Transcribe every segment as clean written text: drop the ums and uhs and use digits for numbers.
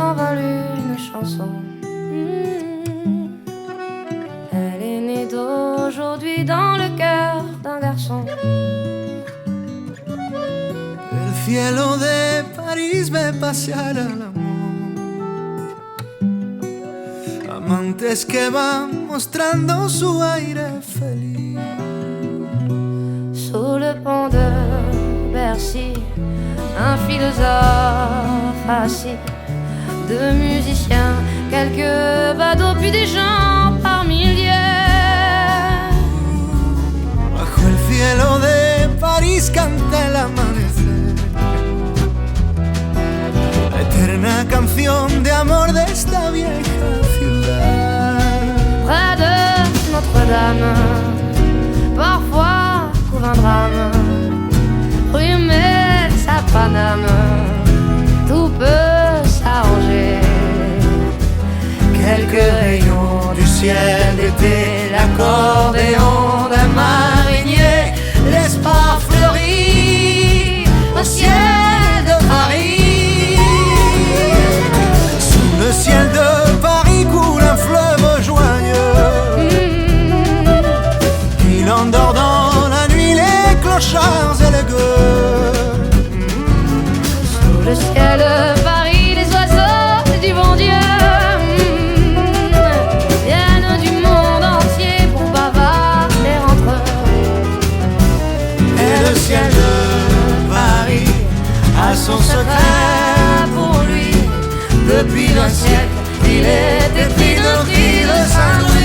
s'envole une chanson. Elle est née d'aujourd'hui dans le cœur d'un garçon. El cielo de París ve pasear al amor. Amantes que van mostrando su aire feliz. Sous le pont de Bercy, un philosophe assis, deux musiciens, quelques badauds, puis des gens par milliers. Bajo el cielo de París canta el amanecer, la eterna canción de amor de esta vieja ciudad. Près de Notre-Dame, parfois couvre un drame, rue Metz à Paname, tout peut s'arranger. Quelques rayons du ciel d'été, l'accordéon d'un marinier, l'espoir fleurit au ciel de Paris. Sous le ciel de Paris coule un fleuve joyeux. Il endort dans la nuit les clochards et les gueux. Sous le ciel de Paris, les oiseaux du bon Dieu viennent du monde entier pour bavarder entre eux. Et le ciel de Paris a son secret pour lui. Depuis un siècle, il est épris de cris de Saint-Louis.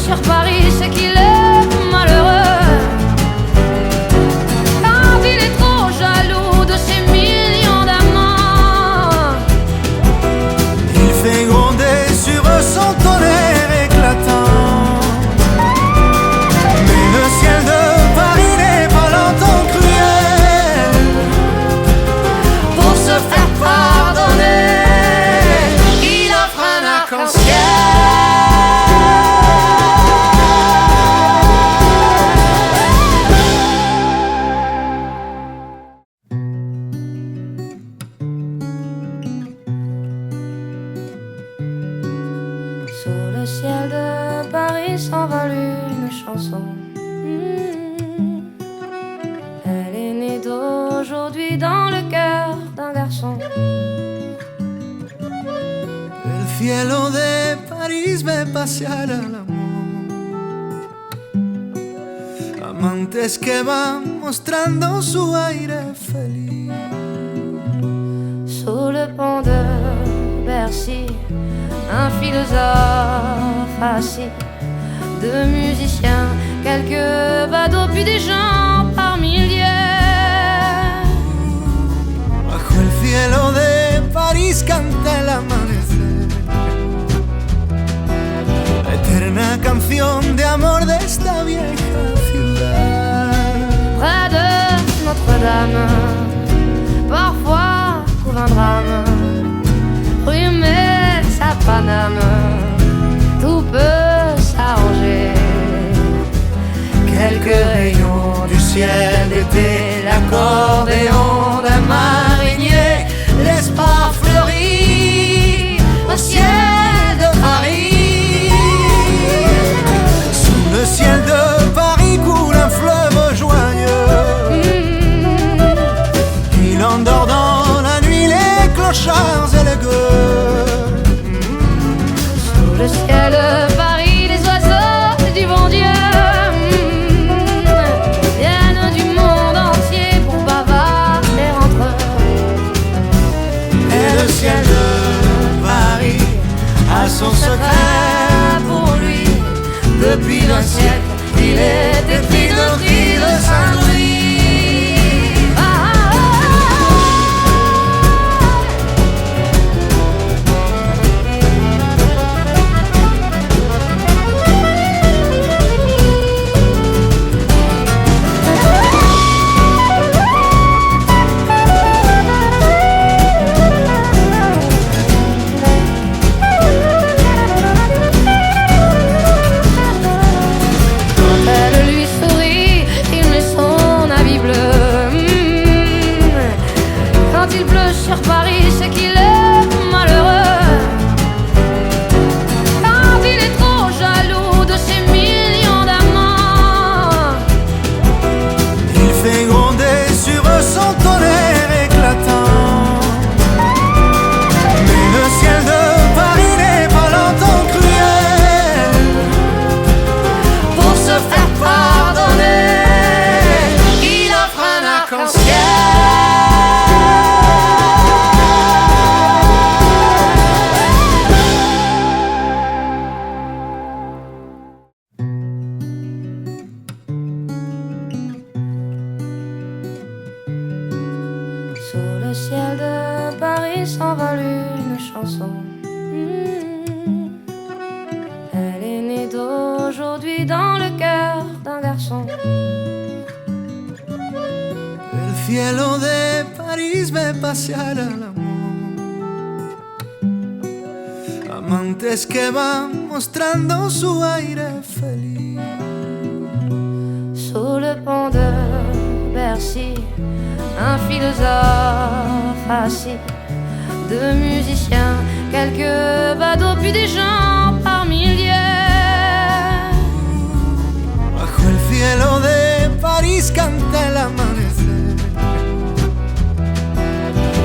Sur Paris, c'est qu'il est malheureux. Quand il est trop jaloux de ses millions d'amants, il fait gronder sur eux son tonnerre éclatant. Mais le ciel de Paris n'est pas longtemps cruel. Pour se faire pardonner, il offre un arc-en-ciel. Sous le ciel de Paris s'envole une chanson. Elle est née d'aujourd'hui dans le cœur d'un garçon. El cielo de París ve pasear al amor. Amantes que van mostrando su aire feliz. Sous le pont de Bercy, un philosophe assis, deux musiciens, quelques badauds, puis des gens par milliers. Bajo el cielo de París canta el amanecer, la eterna canción de amor de esta vieja ciudad. Près de Notre-Dame, parfois couvre un drame, rue Metz à Paname, tout peut s'arranger. Quelques rayons du ciel d'été, l'accordéon d'un marinier, l'espoir fleurit au ciel de Paris. Sous le ciel de Paris coule un fleuve joyeux. Il endort dans la nuit les clochards et les gueux. Sous le ciel de Paris, les oiseaux du bon Dieu viennent du monde entier pour bavarder entre eux. Et le ciel de Paris a son secret pour lui. Depuis un siècle, il est épris de cris de Saint-Louis. chanson. Elle est née d'aujourd'hui dans le cœur d'un garçon. El cielo de París ve pasear al amor. Amantes que van mostrando su aire feliz. Sous le pont de Bercy, un philosophe assis, deux musiciens, quelques badauds, puis des gens par milliers. Bajo el cielo de París canta el amanecer,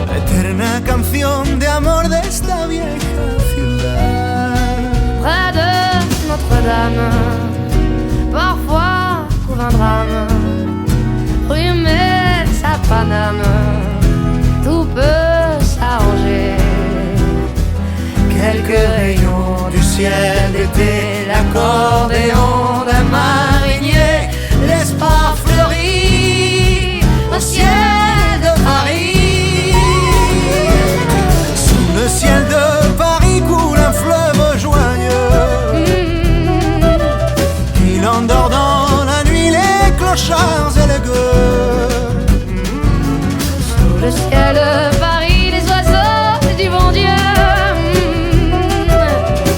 la eterna canción de amor de esta vieja ciudad. Près de Notre-Dame, parfois couvre un drame, rue Metz à Paname, tout peut s'arranger. Quelques rayons du ciel d'été, l'accordéon d'un marinier, l'espoir fleurit au ciel de Paris. Sous le ciel de Paris coule un fleuve joyeux. Il endort dans la nuit les clochards et les gueux. Sous le ciel de Paris, les oiseaux du bon Dieu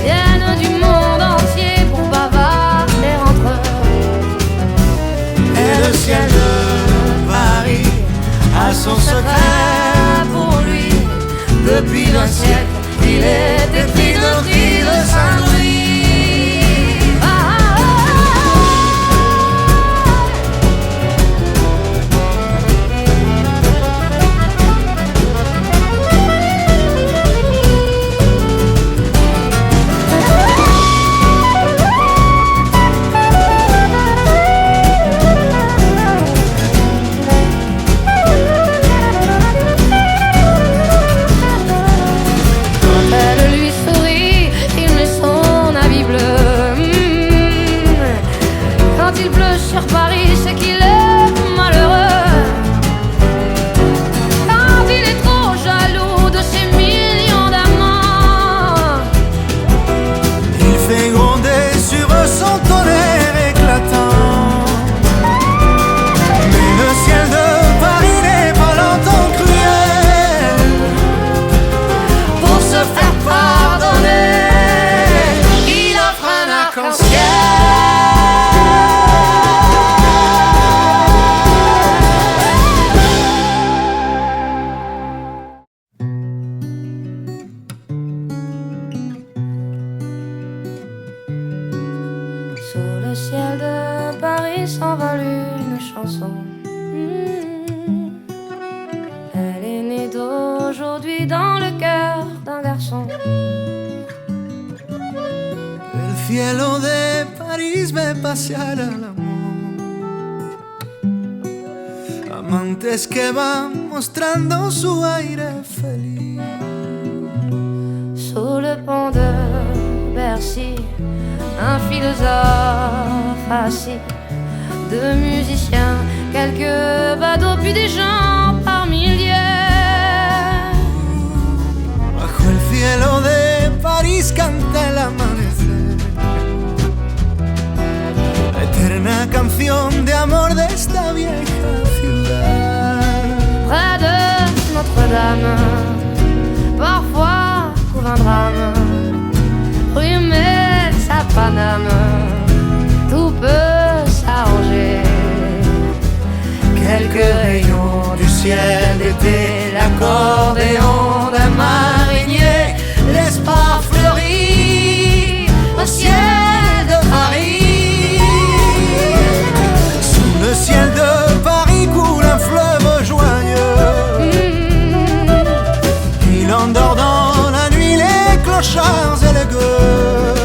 viennent du monde entier pour bavarder entre eux. Et le ciel de Paris a son secret pour lui. Depuis un siècle, il est épris de cris de Saint-Louis. Sur Paris, c'est qu'il est malheureux. Quand il est trop jaloux de ses millions d'amants, il fait gronder sur eux son tonnerre éclatant. Mais le ciel de Paris n'est pas longtemps cruel. Pour se faire pardonner, il offre un arc-en-ciel. Sous le ciel de Paris s'envole une chanson. Elle est née d'aujourd'hui dans le cœur d'un garçon. El cielo de París ve pasear al amor. Amantes que van mostrando su aire feliz. Sous le pont de Bercy, un philosophe assis, deux musiciens, quelques badauds, puis des gens par milliers. Bajo el cielo de París canta el amanecer, la eterna canción de amor de esta vieja ciudad. Près de Notre-Dame, parfois couvre un drame, rue Metz à Paname, tout peut s'arranger. Quelques rayons du ciel d'été, l'accordéon d'un marinier, l'espoir fleurit au ciel de Paris. Sous le ciel de Paris coule un fleuve joyeux. Il endort dans la nuit les clochards et les gueux.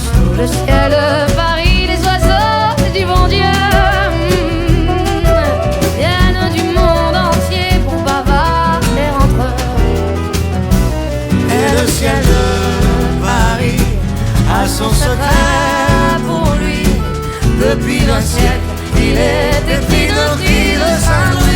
Sous le ciel de Paris, les oiseaux du bon Dieu viennent du monde entier pour bavarder entre eux. Et le ciel de Paris a son secret pour lui. Depuis un siècle, il est épris de cris de Saint-Louis.